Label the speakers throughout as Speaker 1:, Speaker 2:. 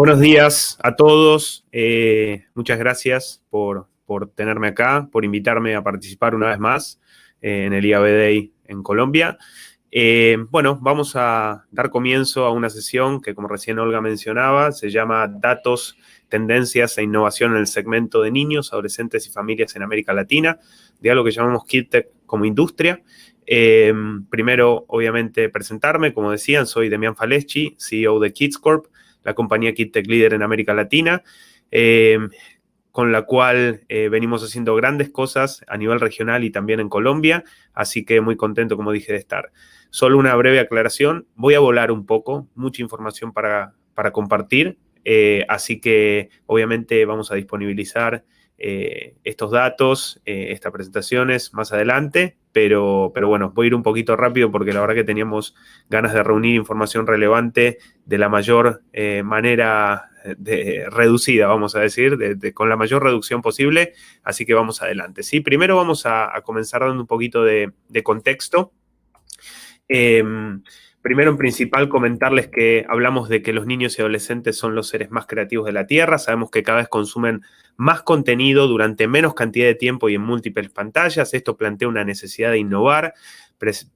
Speaker 1: Buenos días a todos. Muchas gracias por tenerme acá, por invitarme a participar una vez más en el IAB Day en Colombia. Bueno, vamos a dar comienzo a una sesión que, como recién Olga mencionaba, se llama Datos, Tendencias e Innovación en el segmento de niños, adolescentes y familias en América Latina, de algo que llamamos KidTech como industria. Primero, obviamente, presentarme. Como decían, soy Demián Faleschi, CEO de Kids Corp, la compañía KidTech líder en América Latina, con la cual venimos haciendo grandes cosas a nivel regional y también en Colombia, así que muy contento, como dije, de estar. Solo una breve aclaración, voy a volar un poco, mucha información para compartir, así que obviamente vamos a disponibilizar estos datos, estas presentaciones más adelante, pero bueno, voy a ir un poquito rápido porque la verdad que teníamos ganas de reunir información relevante de la mayor manera reducida, vamos a decir, con la mayor reducción posible, así que vamos adelante. ¿Sí? Primero vamos a comenzar dando un poquito de contexto. Primero, en principal, comentarles que hablamos de que los niños y adolescentes son los seres más creativos de la Tierra. Sabemos que cada vez consumen más contenido durante menos cantidad de tiempo y en múltiples pantallas. Esto plantea una necesidad de innovar,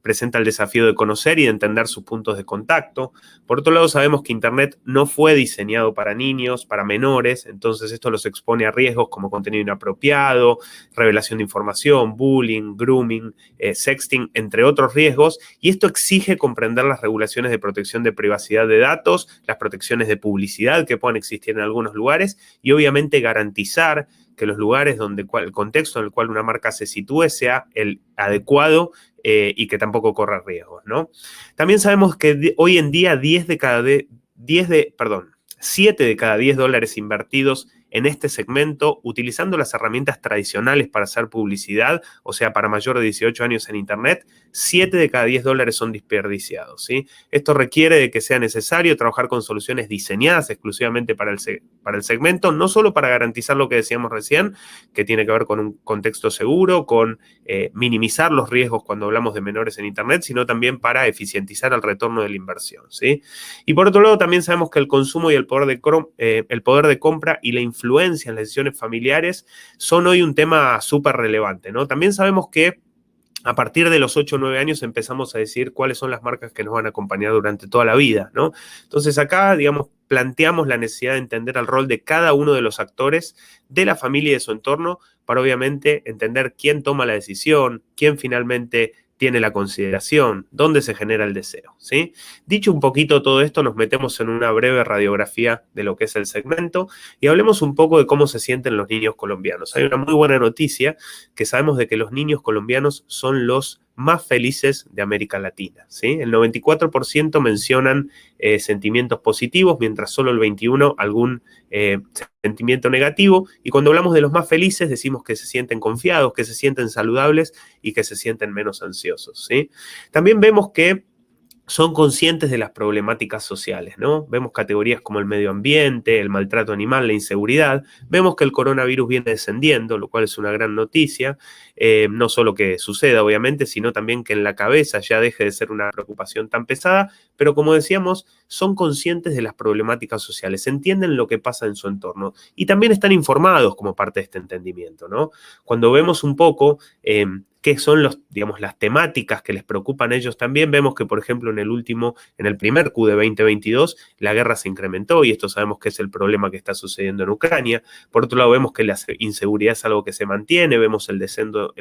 Speaker 1: presenta el desafío de conocer y de entender sus puntos de contacto. Por otro lado, sabemos que Internet no fue diseñado para niños, para menores, entonces esto los expone a riesgos como contenido inapropiado, revelación de información, bullying, grooming, sexting, entre otros riesgos, y esto exige comprender las regulaciones de protección de privacidad de datos, las protecciones de publicidad que puedan existir en algunos lugares y obviamente garantizar que los lugares donde el contexto en el cual una marca se sitúe sea el adecuado y que tampoco corra riesgos, ¿no? También sabemos que hoy en día 7 de cada 10 dólares invertidos en este segmento, utilizando las herramientas tradicionales para hacer publicidad, o sea, para mayor de 18 años en Internet, 7 de cada 10 dólares son desperdiciados, ¿sí? Esto requiere de que sea necesario trabajar con soluciones diseñadas exclusivamente para el segmento, no solo para garantizar lo que decíamos recién, que tiene que ver con un contexto seguro, con minimizar los riesgos cuando hablamos de menores en Internet, sino también para eficientizar el retorno de la inversión, ¿sí? Y por otro lado, también sabemos que el consumo y el poder de compra y la influencia en las decisiones familiares son hoy un tema súper relevante, ¿no? También sabemos que a partir de los 8 o 9 años empezamos a decir cuáles son las marcas que nos van a acompañar durante toda la vida, ¿no? Entonces acá, digamos, planteamos la necesidad de entender el rol de cada uno de los actores de la familia y de su entorno para obviamente entender quién toma la decisión, quién finalmente tiene la consideración, dónde se genera el deseo, ¿sí? Dicho un poquito todo esto, nos metemos en una breve radiografía de lo que es el segmento y hablemos un poco de cómo se sienten los niños colombianos. Hay una muy buena noticia, que sabemos de que los niños colombianos son los más felices de América Latina, ¿sí? El 94% mencionan sentimientos positivos, mientras solo el 21% algún sentimiento negativo. Y cuando hablamos de los más felices, decimos que se sienten confiados, que se sienten saludables y que se sienten menos ansiosos, ¿sí? También vemos que son conscientes de las problemáticas sociales, ¿no? Vemos categorías como el medio ambiente, el maltrato animal, la inseguridad. Vemos que el coronavirus viene descendiendo, lo cual es una gran noticia. No solo que suceda, obviamente, sino también que en la cabeza ya deje de ser una preocupación tan pesada, pero como decíamos, son conscientes de las problemáticas sociales, entienden lo que pasa en su entorno y también están informados como parte de este entendimiento, ¿no? Cuando vemos un poco qué son las temáticas que les preocupan a ellos también, vemos que, por ejemplo, en el primer Q de 2022, la guerra se incrementó y esto sabemos que es el problema que está sucediendo en Ucrania. Por otro lado, vemos que la inseguridad es algo que se mantiene, vemos el descenso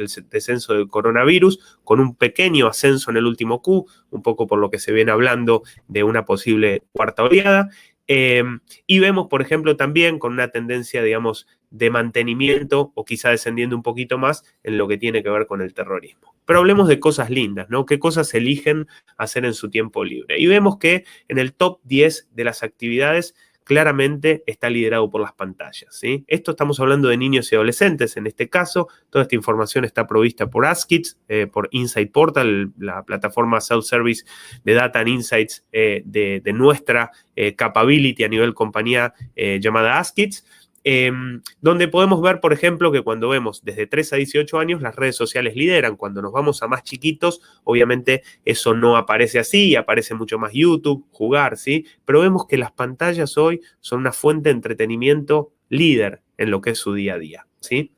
Speaker 1: del coronavirus con un pequeño ascenso en el último Q, un poco por lo que se viene hablando de una posible cuarta oleada. Y vemos, por ejemplo, también con una tendencia, digamos, de mantenimiento o quizá descendiendo un poquito más en lo que tiene que ver con el terrorismo. Pero hablemos de cosas lindas, ¿no? ¿Qué cosas eligen hacer en su tiempo libre? Y vemos que en el top 10 de las actividades claramente está liderado por las pantallas, ¿sí? Esto estamos hablando de niños y adolescentes en este caso. Toda esta información está provista por AskKids, por Insight Portal, la plataforma self-service de Data and Insights de nuestra capability a nivel compañía llamada AskKids. donde podemos ver, por ejemplo, que cuando vemos desde 3 a 18 años, las redes sociales lideran. Cuando nos vamos a más chiquitos, obviamente eso no aparece así, aparece mucho más YouTube, jugar, ¿sí? Pero vemos que las pantallas hoy son una fuente de entretenimiento líder en lo que es su día a día, ¿sí?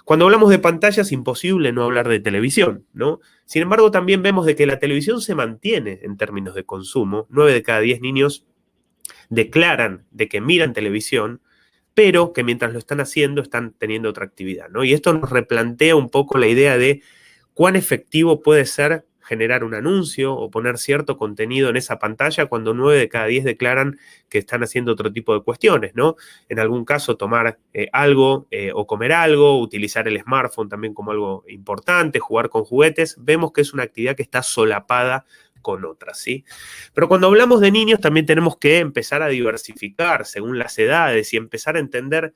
Speaker 1: Cuando hablamos de pantallas, es imposible no hablar de televisión, ¿no? Sin embargo, también vemos de que la televisión se mantiene en términos de consumo. 9 de cada 10 niños declaran de que miran televisión, pero que mientras lo están haciendo están teniendo otra actividad, ¿no? Y esto nos replantea un poco la idea de cuán efectivo puede ser generar un anuncio o poner cierto contenido en esa pantalla cuando 9 de cada 10 declaran que están haciendo otro tipo de cuestiones, ¿no? En algún caso tomar algo o comer algo, utilizar el smartphone también como algo importante, jugar con juguetes, vemos que es una actividad que está solapada con otras, ¿sí? Pero cuando hablamos de niños también tenemos que empezar a diversificar según las edades y empezar a entender.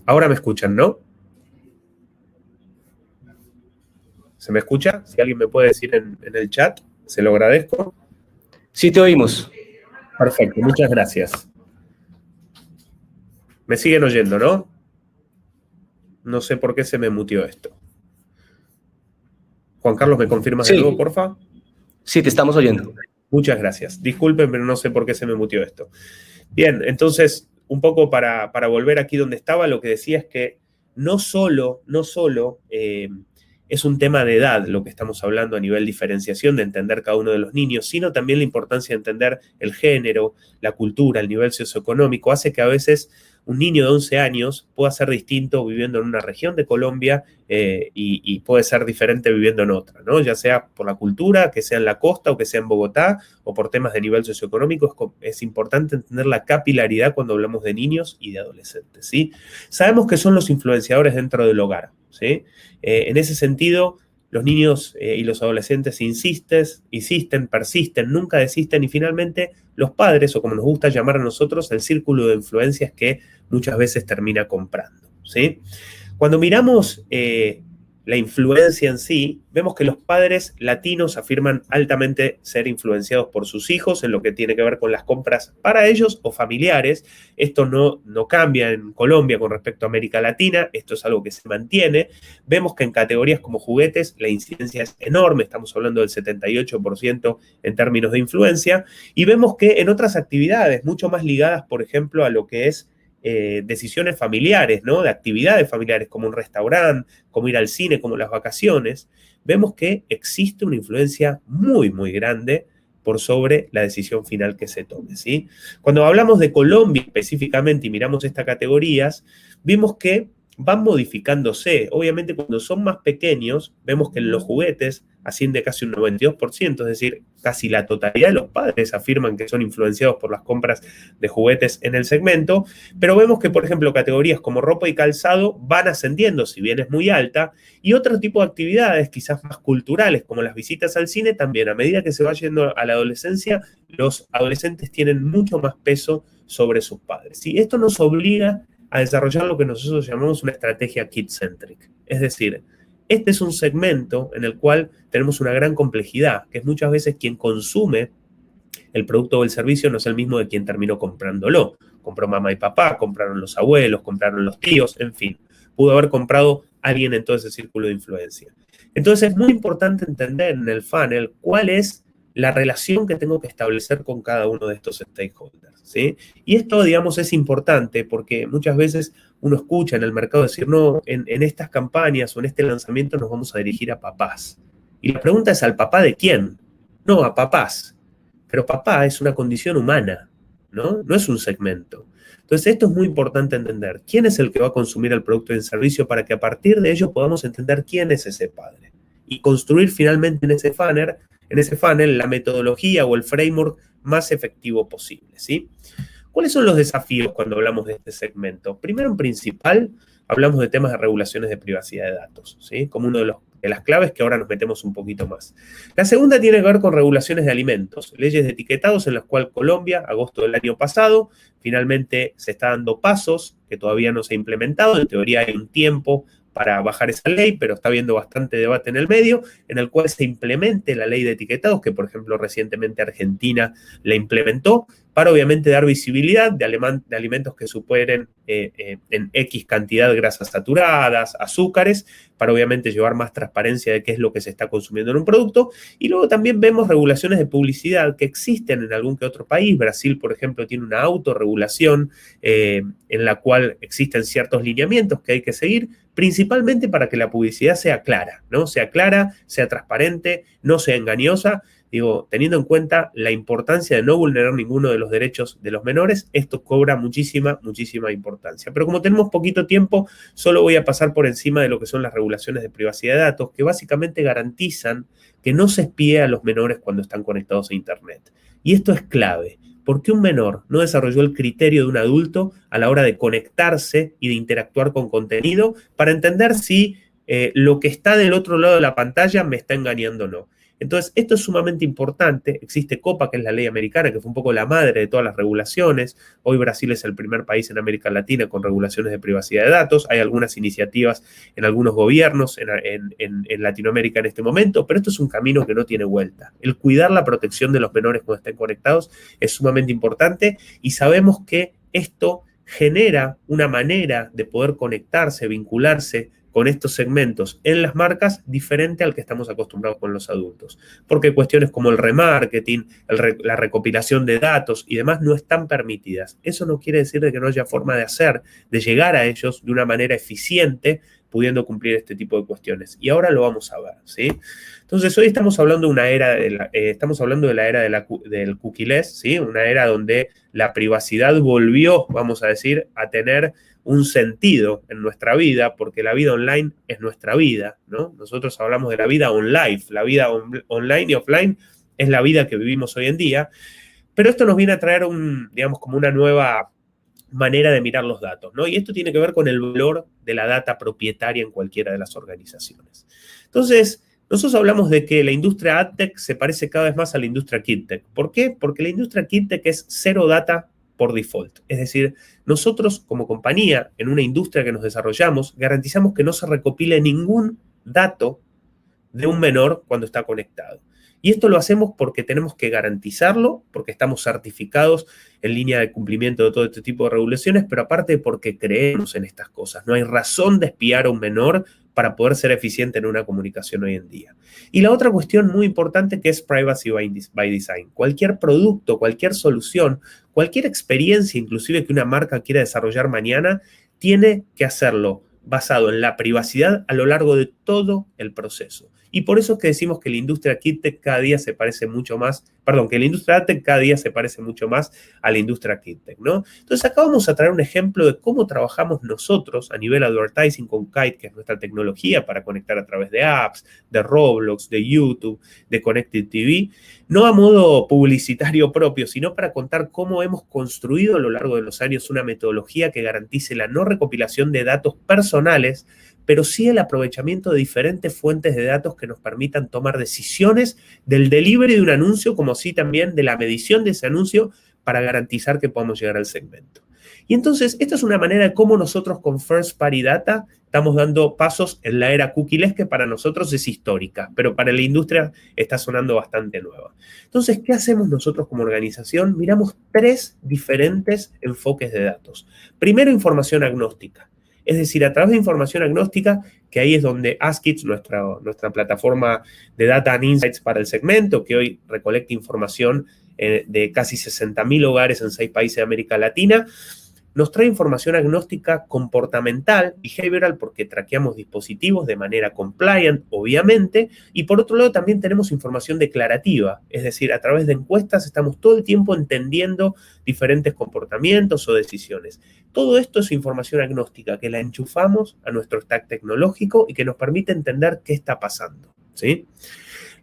Speaker 1: Ahora me escuchan, ¿no? ¿Se me escucha? Si alguien me puede decir en el chat, se lo agradezco.
Speaker 2: Sí, te oímos.
Speaker 1: Perfecto, muchas gracias. Me siguen oyendo, ¿no? No sé por qué se me mutió esto. Juan Carlos, ¿me confirmas de
Speaker 2: Sí,
Speaker 1: nuevo, porfa?
Speaker 2: sí, te estamos oyendo.
Speaker 1: Muchas gracias. Disculpen, pero no sé por qué se me mutió esto. Bien, entonces, un poco para volver aquí donde estaba, lo que decía es que no solo es un tema de edad lo que estamos hablando a nivel diferenciación, de entender cada uno de los niños, sino también la importancia de entender el género, la cultura, el nivel socioeconómico, hace que a veces un niño de 11 años pueda ser distinto viviendo en una región de Colombia y puede ser diferente viviendo en otra, ¿no? Ya sea por la cultura, que sea en la costa o que sea en Bogotá, o por temas de nivel socioeconómico. Es importante entender la capilaridad cuando hablamos de niños y de adolescentes, ¿sí? Sabemos que son los influenciadores dentro del hogar, ¿sí? En ese sentido, los niños y los adolescentes insisten, persisten, nunca desisten y finalmente los padres, o como nos gusta llamar a nosotros, el círculo de influencias que muchas veces termina comprando, ¿sí? Cuando miramos la influencia en sí, vemos que los padres latinos afirman altamente ser influenciados por sus hijos en lo que tiene que ver con las compras para ellos o familiares. Esto no cambia en Colombia con respecto a América Latina, esto es algo que se mantiene. Vemos que en categorías como juguetes la incidencia es enorme, estamos hablando del 78% en términos de influencia, y vemos que en otras actividades, mucho más ligadas, por ejemplo, a lo que es decisiones familiares, ¿no? De actividades familiares, como un restaurante, como ir al cine, como las vacaciones, vemos que existe una influencia muy, muy grande por sobre la decisión final que se tome, ¿sí? Cuando hablamos de Colombia específicamente y miramos estas categorías, vimos que van modificándose. Obviamente, cuando son más pequeños, vemos que en los juguetes asciende casi un 92%, es decir, casi la totalidad de los padres afirman que son influenciados por las compras de juguetes en el segmento, pero vemos que, por ejemplo, categorías como ropa y calzado van ascendiendo, si bien es muy alta, y otro tipo de actividades, quizás más culturales, como las visitas al cine, también a medida que se va yendo a la adolescencia, los adolescentes tienen mucho más peso sobre sus padres. Y esto nos obliga a desarrollar lo que nosotros llamamos una estrategia kid-centric. Es decir, este es un segmento en el cual tenemos una gran complejidad, que es muchas veces quien consume el producto o el servicio no es el mismo de quien terminó comprándolo. Compró mamá y papá, compraron los abuelos, compraron los tíos, en fin. Pudo haber comprado alguien en todo ese círculo de influencia. Entonces es muy importante entender en el funnel cuál es la relación que tengo que establecer con cada uno de estos stakeholders, ¿sí? Y esto, digamos, es importante porque muchas veces uno escucha en el mercado decir, no, en estas campañas o en este lanzamiento nos vamos a dirigir a papás. Y la pregunta es, ¿al papá de quién? No, a papás. Pero papá es una condición humana, ¿no? No es un segmento. Entonces, esto es muy importante entender. ¿Quién es el que va a consumir el producto y el servicio para que a partir de ello podamos entender quién es ese padre? Y construir finalmente en ese funnel la metodología o el framework más efectivo posible, ¿sí? ¿Cuáles son los desafíos cuando hablamos de este segmento? Primero, en principal, hablamos de temas de regulaciones de privacidad de datos, ¿sí? Como uno de las claves que ahora nos metemos un poquito más. La segunda tiene que ver con regulaciones de alimentos, leyes de etiquetados en las cuales Colombia, agosto del año pasado, finalmente se está dando pasos que todavía no se ha implementado. En teoría hay un tiempo para bajar esa ley, pero está habiendo bastante debate en el medio, en el cual se implemente la ley de etiquetados, que por ejemplo recientemente Argentina la implementó, para obviamente dar visibilidad de alimentos que superen en X cantidad grasas saturadas, azúcares, para obviamente llevar más transparencia de qué es lo que se está consumiendo en un producto. Y luego también vemos regulaciones de publicidad que existen en algún que otro país. Brasil, por ejemplo, tiene una autorregulación en la cual existen ciertos lineamientos que hay que seguir, principalmente para que la publicidad sea clara, ¿no? Sea clara, sea transparente, no sea engañosa. Digo, teniendo en cuenta la importancia de no vulnerar ninguno de los derechos de los menores, esto cobra muchísima, muchísima importancia. Pero como tenemos poquito tiempo, solo voy a pasar por encima de lo que son las regulaciones de privacidad de datos, que básicamente garantizan que no se espíe a los menores cuando están conectados a Internet. Y esto es clave, porque un menor no desarrolló el criterio de un adulto a la hora de conectarse y de interactuar con contenido para entender si lo que está del otro lado de la pantalla me está engañando o no. Entonces, esto es sumamente importante. Existe COPPA, que es la ley americana, que fue un poco la madre de todas las regulaciones. Hoy Brasil es el primer país en América Latina con regulaciones de privacidad de datos. Hay algunas iniciativas en algunos gobiernos en Latinoamérica en este momento, pero esto es un camino que no tiene vuelta. El cuidar la protección de los menores cuando estén conectados es sumamente importante y sabemos que esto genera una manera de poder conectarse, vincularse con estos segmentos en las marcas diferente al que estamos acostumbrados con los adultos. Porque cuestiones como el remarketing, la recopilación de datos y demás no están permitidas. Eso no quiere decir de que no haya forma de llegar a ellos de una manera eficiente, pudiendo cumplir este tipo de cuestiones. Y ahora lo vamos a ver, ¿sí? Entonces, hoy estamos hablando de una era, estamos hablando de la era del cookieless, ¿sí? Una era donde la privacidad volvió, vamos a decir, a tener un sentido en nuestra vida, porque la vida online es nuestra vida, ¿no? Nosotros hablamos de la vida online, la vida online y offline es la vida que vivimos hoy en día, pero esto nos viene a traer digamos, como una nueva manera de mirar los datos, ¿no? Y esto tiene que ver con el valor de la data propietaria en cualquiera de las organizaciones. Entonces, nosotros hablamos de que la industria AdTech se parece cada vez más a la industria KidTech. ¿Por qué? Porque la industria KidTech es cero data por default. Es decir, nosotros como compañía, en una industria que nos desarrollamos, garantizamos que no se recopile ningún dato de un menor cuando está conectado. Y esto lo hacemos porque tenemos que garantizarlo, porque estamos certificados en línea de cumplimiento de todo este tipo de regulaciones, pero aparte porque creemos en estas cosas. No hay razón de espiar a un menor para poder ser eficiente en una comunicación hoy en día. Y la otra cuestión muy importante que es privacy by design. Cualquier producto, cualquier solución, cualquier experiencia, inclusive que una marca quiera desarrollar mañana, tiene que hacerlo basado en la privacidad a lo largo de todo el proceso. Y por eso es que decimos que la industria KidTech cada día se parece mucho más, perdón, que la industria AdTech cada día se parece mucho más a la industria KidTech, ¿no? Entonces acá vamos a traer un ejemplo de cómo trabajamos nosotros a nivel advertising con Kite, que es nuestra tecnología para conectar a través de apps, de Roblox, de YouTube, de Connected TV, no a modo publicitario propio, sino para contar cómo hemos construido a lo largo de los años una metodología que garantice la no recopilación de datos personales, pero sí el aprovechamiento de diferentes fuentes de datos que nos permitan tomar decisiones del delivery de un anuncio, como así también de la medición de ese anuncio para garantizar que podamos llegar al segmento. Y entonces, esta es una manera de cómo nosotros con First Party Data estamos dando pasos en la era cookieless, que para nosotros es histórica, pero para la industria está sonando bastante nueva. Entonces, ¿qué hacemos nosotros como organización? Miramos 3 diferentes enfoques de datos. Primero, información agnóstica. Es decir, a través de información agnóstica, que ahí es donde Askits, nuestra plataforma de Data and Insights para el segmento, que hoy recolecta información de casi 60.000 hogares en 6 países de América Latina, nos trae información agnóstica comportamental, behavioral, porque traqueamos dispositivos de manera compliant, obviamente, y por otro lado también tenemos información declarativa, es decir, a través de encuestas estamos todo el tiempo entendiendo diferentes comportamientos o decisiones. Todo esto es información agnóstica que la enchufamos a nuestro stack tecnológico y que nos permite entender qué está pasando, ¿sí?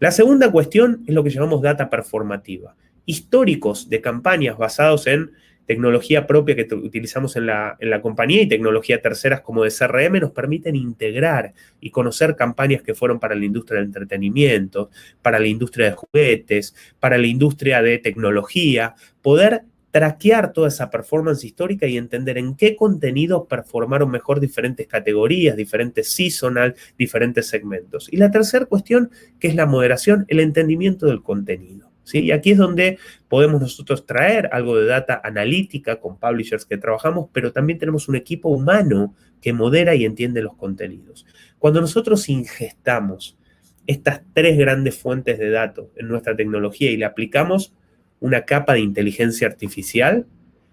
Speaker 1: La segunda cuestión es lo que llamamos data performativa. Históricos de campañas basados en tecnología propia que utilizamos en la compañía y tecnología terceras como de CRM nos permiten integrar y conocer campañas que fueron para la industria del entretenimiento, para la industria de juguetes, para la industria de tecnología, poder traquear toda esa performance histórica y entender en qué contenidos performaron mejor diferentes categorías, diferentes seasonal, diferentes segmentos. Y la tercera cuestión, que es la moderación, el entendimiento del contenido, ¿sí? Y aquí es donde podemos nosotros traer algo de data analítica con publishers que trabajamos, pero también tenemos un equipo humano que modera y entiende los contenidos. Cuando nosotros ingestamos estas 3 grandes fuentes de datos en nuestra tecnología y le aplicamos una capa de inteligencia artificial,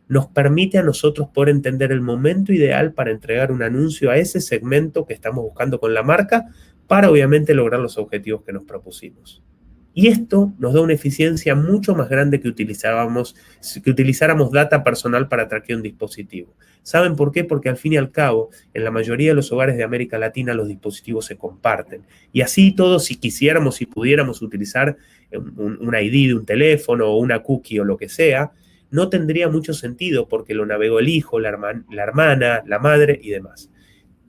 Speaker 1: nos permite a nosotros poder entender el momento ideal para entregar un anuncio a ese segmento que estamos buscando con la marca para obviamente lograr los objetivos que nos propusimos. Y esto nos da una eficiencia mucho más grande que utilizáramos data personal para traquear un dispositivo. ¿Saben por qué? Porque al fin y al cabo, en la mayoría de los hogares de América Latina los dispositivos se comparten. Y así todos, si quisiéramos, si pudiéramos utilizar un ID de un teléfono o una cookie o lo que sea, no tendría mucho sentido porque lo navegó el hijo, la hermana, la madre y demás.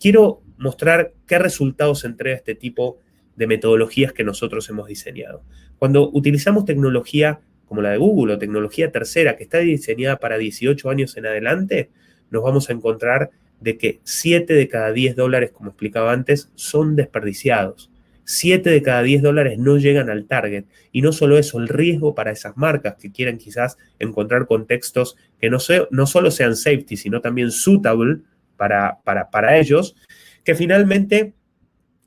Speaker 1: Quiero mostrar qué resultados entrega este tipo de metodologías que nosotros hemos diseñado. Cuando utilizamos tecnología como la de Google o tecnología tercera que está diseñada para 18 años en adelante, nos vamos a encontrar de que 7 de cada 10 dólares, como explicaba antes, son desperdiciados. 7 de cada 10 dólares no llegan al target. Y no solo eso, el riesgo para esas marcas que quieren quizás encontrar contextos que no solo sean safety, sino también suitable para ellos, que finalmente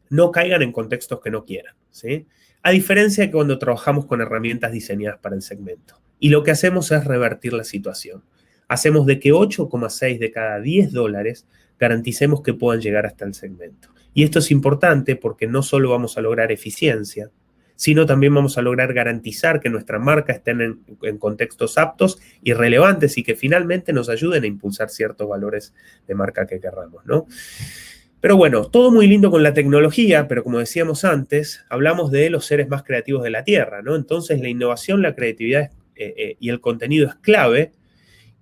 Speaker 1: no caigan en contextos que no quieran, ¿sí? A diferencia de cuando trabajamos con herramientas diseñadas para el segmento. Y lo que hacemos es revertir la situación. Hacemos de que 8,6 de cada 10 dólares garanticemos que puedan llegar hasta el segmento. Y esto es importante porque no solo vamos a lograr eficiencia, sino también vamos a lograr garantizar que nuestra marca esté en contextos aptos y relevantes y que finalmente nos ayuden a impulsar ciertos valores de marca que querramos, ¿no? Pero bueno, todo muy lindo con la tecnología, pero como decíamos antes, hablamos de los seres más creativos de la Tierra, ¿no? Entonces la innovación, la creatividad y el contenido es clave.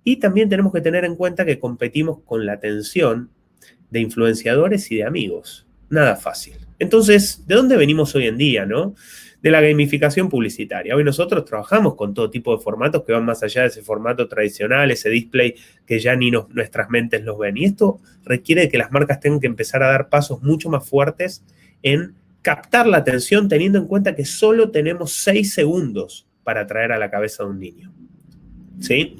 Speaker 1: Y también tenemos que tener en cuenta que competimos con la atención de influenciadores y de amigos. Nada fácil. Entonces, ¿de dónde venimos hoy en día, no? De la gamificación publicitaria. Hoy nosotros trabajamos con todo tipo de formatos que van más allá de ese formato tradicional, ese display que ya ni nuestras mentes los ven. Y esto requiere de que las marcas tengan que empezar a dar pasos mucho más fuertes en captar la atención, teniendo en cuenta que solo tenemos 6 segundos para atraer a la cabeza de un niño. ¿Sí?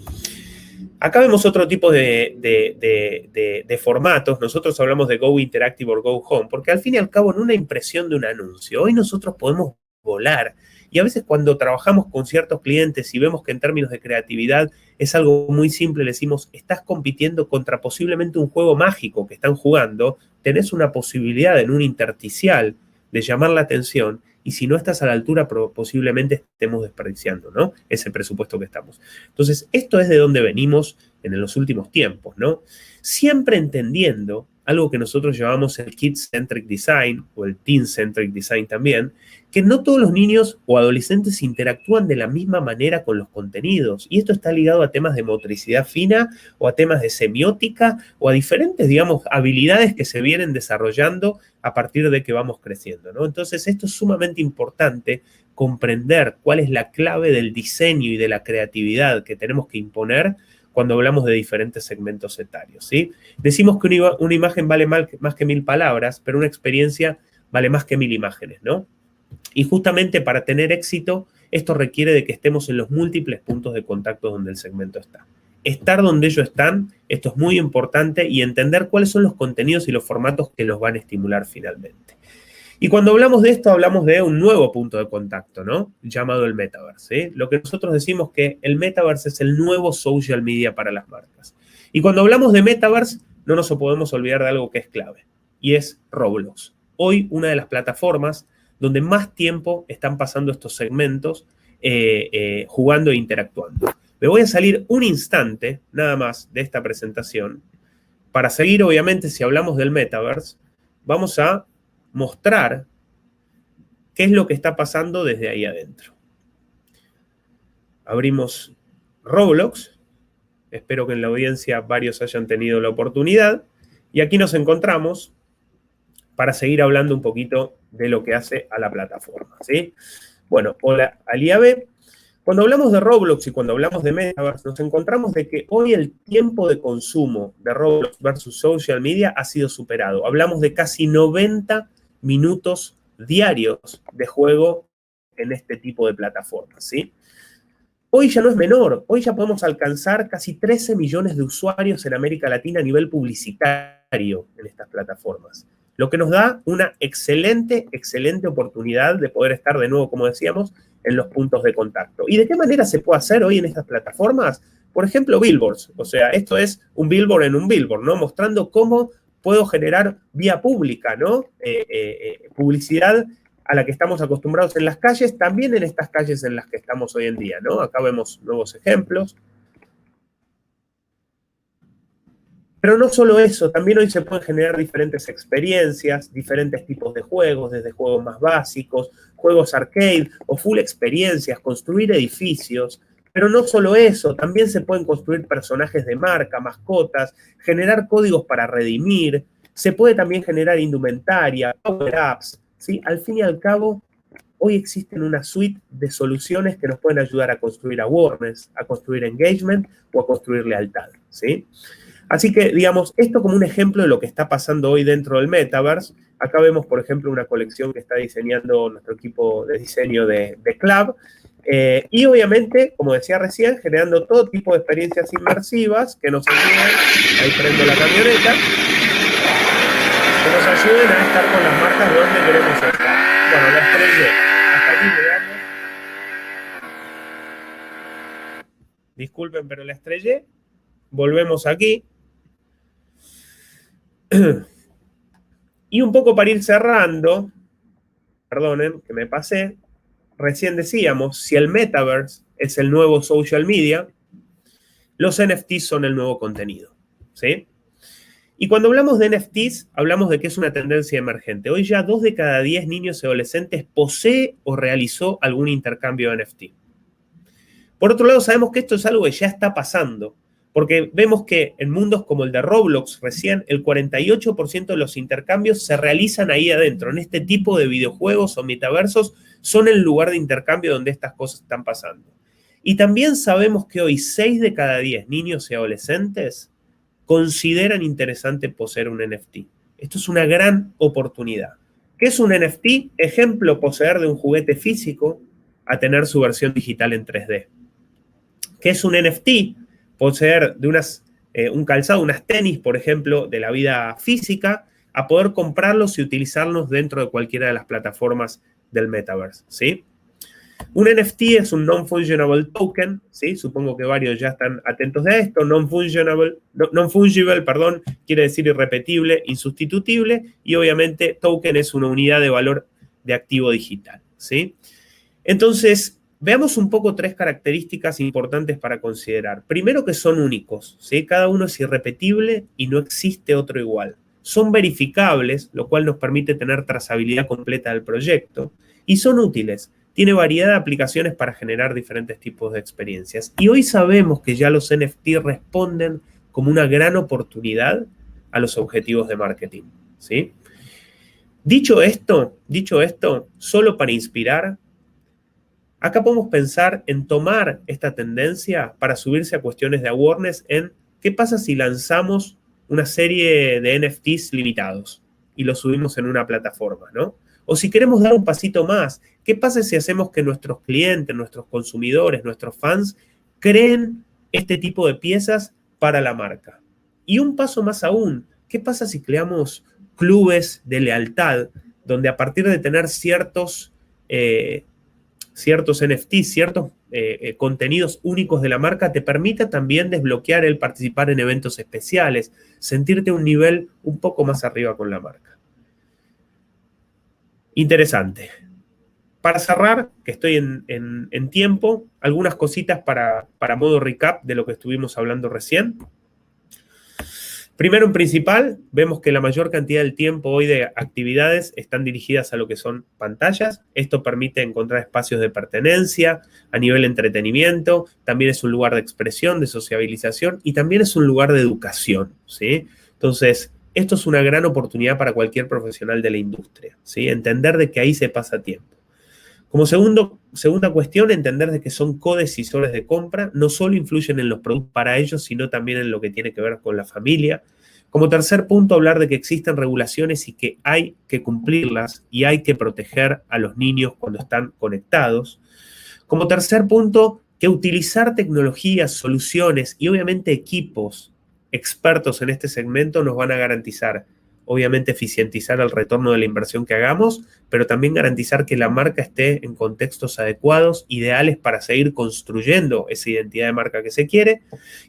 Speaker 1: Acá vemos otro tipo de formatos. Nosotros hablamos de Go Interactive o Go Home, porque al fin y al cabo en una impresión de un anuncio, hoy nosotros podemos volar. Y a veces cuando trabajamos con ciertos clientes y vemos que en términos de creatividad es algo muy simple, le decimos, estás compitiendo contra posiblemente un juego mágico que están jugando, tenés una posibilidad en un intersticial de llamar la atención, y si no estás a la altura, posiblemente estemos desperdiciando, ¿no? Ese presupuesto que estamos. Entonces, esto es de donde venimos en los últimos tiempos, ¿no? Siempre entendiendo algo que nosotros llamamos el Kid-Centric Design, o el Teen-Centric Design también, que no todos los niños o adolescentes interactúan de la misma manera con los contenidos. Y esto está ligado a temas de motricidad fina, o a temas de semiótica, o a diferentes, digamos, habilidades que se vienen desarrollando a partir de que vamos creciendo, ¿no? Entonces, esto es sumamente importante, comprender cuál es la clave del diseño y de la creatividad que tenemos que imponer cuando hablamos de diferentes segmentos etarios, ¿sí? Decimos que una imagen vale más que 1000 palabras, pero una experiencia vale más que 1000 imágenes, ¿no? Y justamente para tener éxito, esto requiere de que estemos en los múltiples puntos de contacto donde el segmento está. Estar donde ellos están, esto es muy importante, y entender cuáles son los contenidos y los formatos que los van a estimular finalmente. Y cuando hablamos de esto, hablamos de un nuevo punto de contacto, ¿no? Llamado el Metaverse, ¿sí? Lo que nosotros decimos que el Metaverse es el nuevo social media para las marcas. Y cuando hablamos de Metaverse, no nos podemos olvidar de algo que es clave, y es Roblox. Hoy, una de las plataformas donde más tiempo están pasando estos segmentos jugando e interactuando. Me voy a salir un instante, nada más, de esta presentación, para seguir, obviamente, si hablamos del Metaverse, vamos a mostrar qué es lo que está pasando desde ahí adentro. Abrimos Roblox. Espero que en la audiencia varios hayan tenido la oportunidad. Y aquí nos encontramos para seguir hablando un poquito de lo que hace a la plataforma, ¿sí? Bueno, hola, Aliabe. Cuando hablamos de Roblox y cuando hablamos de Metaverse, nos encontramos de que hoy el tiempo de consumo de Roblox versus social media ha sido superado. Hablamos de casi 90 minutos diarios de juego en este tipo de plataformas, ¿sí? Hoy ya no es menor, hoy ya podemos alcanzar casi 13 millones de usuarios en América Latina a nivel publicitario en estas plataformas, lo que nos da una excelente oportunidad de poder estar de nuevo, como decíamos, en los puntos de contacto. ¿Y de qué manera se puede hacer hoy en estas plataformas? Por ejemplo, billboards, o sea, esto es un billboard en un billboard, ¿no? Mostrando cómo puedo generar vía pública, ¿no? Publicidad a la que estamos acostumbrados en las calles, también en estas calles en las que estamos hoy en día, ¿no? Acá vemos nuevos ejemplos. Pero no solo eso, también hoy se pueden generar diferentes experiencias, diferentes tipos de juegos, desde juegos más básicos, juegos arcade o full experiencias, construir edificios. Pero no solo eso, también se pueden construir personajes de marca, mascotas, generar códigos para redimir, se puede también generar indumentaria, power-ups, ¿sí? Al fin y al cabo, hoy existen una suite de soluciones que nos pueden ayudar a construir awareness, a construir engagement o a construir lealtad, ¿sí? Así que, digamos, esto como un ejemplo de lo que está pasando hoy dentro del Metaverse. Acá vemos, por ejemplo, una colección que está diseñando nuestro equipo de diseño de Club. Y obviamente, como decía recién, generando todo tipo de experiencias inmersivas que nos ayuden, ahí prendo la camioneta, que nos ayuden a estar con las marcas donde queremos estar. Bueno, la estrellé. Hasta aquí llegamos. Disculpen, pero la estrellé. Volvemos aquí. Y un poco para ir cerrando, perdonen que me pasé, recién decíamos, si el Metaverse es el nuevo social media, los NFTs son el nuevo contenido, ¿sí? Y cuando hablamos de NFTs, hablamos de que es una tendencia emergente. Hoy ya 2 de cada 10 niños y adolescentes posee o realizó algún intercambio de NFT. Por otro lado, sabemos que esto es algo que ya está pasando, porque vemos que en mundos como el de Roblox recién, el 48% de los intercambios se realizan ahí adentro. En este tipo de videojuegos o metaversos son el lugar de intercambio donde estas cosas están pasando. Y también sabemos que hoy 6 de cada 10 niños y adolescentes consideran interesante poseer un NFT. Esto es una gran oportunidad. ¿Qué es un NFT? Ejemplo, poseer de un juguete físico a tener su versión digital en 3D. ¿Qué es un NFT? Poseer de un calzado, unas tenis, por ejemplo, de la vida física, a poder comprarlos y utilizarlos dentro de cualquiera de las plataformas del Metaverse, ¿sí? Un NFT es un non-fungible token, ¿sí? Supongo que varios ya están atentos a esto. Non-fungible, perdón, quiere decir irrepetible, insustitutible, y obviamente token es una unidad de valor de activo digital, ¿sí? Entonces, veamos un poco 3 características importantes para considerar. Primero, que son únicos, ¿sí? Cada uno es irrepetible y no existe otro igual. Son verificables, lo cual nos permite tener trazabilidad completa del proyecto, y son útiles. Tiene variedad de aplicaciones para generar diferentes tipos de experiencias. Y hoy sabemos que ya los NFT responden como una gran oportunidad a los objetivos de marketing, ¿sí? Dicho esto, solo para inspirar, acá podemos pensar en tomar esta tendencia para subirse a cuestiones de awareness en qué pasa si lanzamos una serie de NFTs limitados y los subimos en una plataforma, ¿no? O si queremos dar un pasito más, ¿qué pasa si hacemos que nuestros clientes, nuestros consumidores, nuestros fans creen este tipo de piezas para la marca? Y un paso más aún, ¿qué pasa si creamos clubes de lealtad donde a partir de tener ciertos NFTs, ciertos contenidos únicos de la marca, te permita también desbloquear el participar en eventos especiales, sentirte un nivel un poco más arriba con la marca? Interesante. Para cerrar, que estoy en tiempo, algunas cositas para modo recap de lo que estuvimos hablando recién. Primero, en principal, vemos que la mayor cantidad del tiempo hoy de actividades están dirigidas a lo que son pantallas. Esto permite encontrar espacios de pertenencia a nivel de entretenimiento. También es un lugar de expresión, de sociabilización y también es un lugar de educación, ¿sí? Entonces, esto es una gran oportunidad para cualquier profesional de la industria, ¿sí? Entender de que ahí se pasa tiempo. Como segunda cuestión, entender de que son codecisores de compra, no solo influyen en los productos para ellos, sino también en lo que tiene que ver con la familia. Como tercer punto, hablar de que existen regulaciones y que hay que cumplirlas y hay que proteger a los niños cuando están conectados. Como tercer punto, que utilizar tecnologías, soluciones y obviamente equipos expertos en este segmento nos van a garantizar, obviamente, eficientizar el retorno de la inversión que hagamos, pero también garantizar que la marca esté en contextos adecuados, ideales para seguir construyendo esa identidad de marca que se quiere.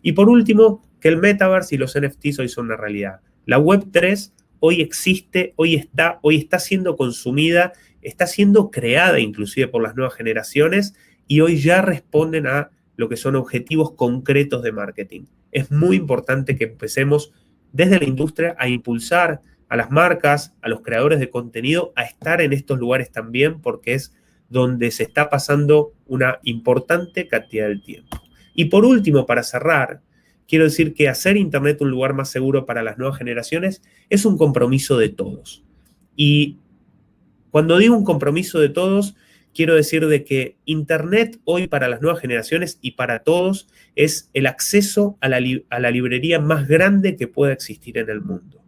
Speaker 1: Y por último, que el Metaverse y los NFTs hoy son una realidad. La Web3 hoy existe, hoy está siendo consumida, está siendo creada inclusive por las nuevas generaciones y hoy ya responden a lo que son objetivos concretos de marketing. Es muy importante que empecemos desde la industria a impulsar a las marcas, a los creadores de contenido, a estar en estos lugares también, porque es donde se está pasando una importante cantidad del tiempo. Y por último, para cerrar, quiero decir que hacer Internet un lugar más seguro para las nuevas generaciones es un compromiso de todos. Y cuando digo un compromiso de todos, quiero decir de que Internet hoy para las nuevas generaciones y para todos es el acceso a la librería más grande que pueda existir en el mundo.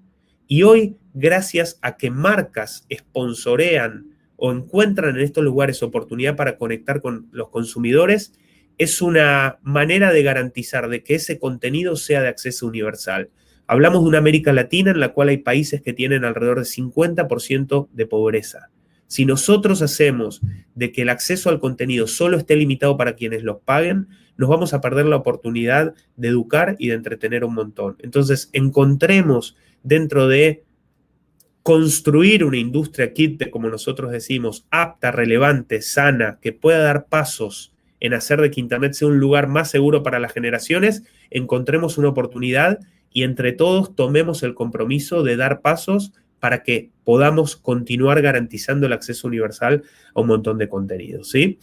Speaker 1: Y hoy, gracias a que marcas sponsorean o encuentran en estos lugares oportunidad para conectar con los consumidores, es una manera de garantizar de que ese contenido sea de acceso universal. Hablamos de una América Latina en la cual hay países que tienen alrededor de 50% de pobreza. Si nosotros hacemos de que el acceso al contenido solo esté limitado para quienes los paguen, nos vamos a perder la oportunidad de educar y de entretener un montón. Entonces, encontremos dentro de construir una industria kit, como nosotros decimos, apta, relevante, sana, que pueda dar pasos en hacer de que Internet sea un lugar más seguro para las generaciones, encontremos una oportunidad y entre todos tomemos el compromiso de dar pasos para que podamos continuar garantizando el acceso universal a un montón de contenidos, ¿sí?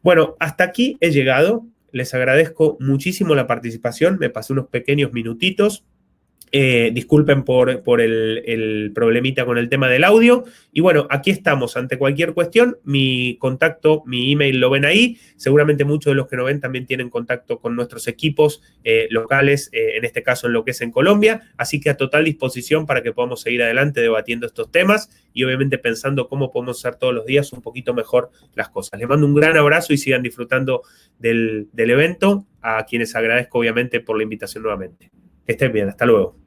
Speaker 1: Bueno, hasta aquí he llegado. Les agradezco muchísimo la participación. Me pasé unos pequeños minutitos. Disculpen por el problemita con el tema del audio. Y bueno, aquí estamos. Ante cualquier cuestión, mi contacto, mi email lo ven ahí. Seguramente muchos de los que no ven también tienen contacto con nuestros equipos locales, en este caso en lo que es en Colombia. Así que a total disposición para que podamos seguir adelante debatiendo estos temas y obviamente pensando cómo podemos hacer todos los días un poquito mejor las cosas. Les mando un gran abrazo y sigan disfrutando del evento, a quienes agradezco obviamente por la invitación nuevamente. Que estén bien, hasta luego.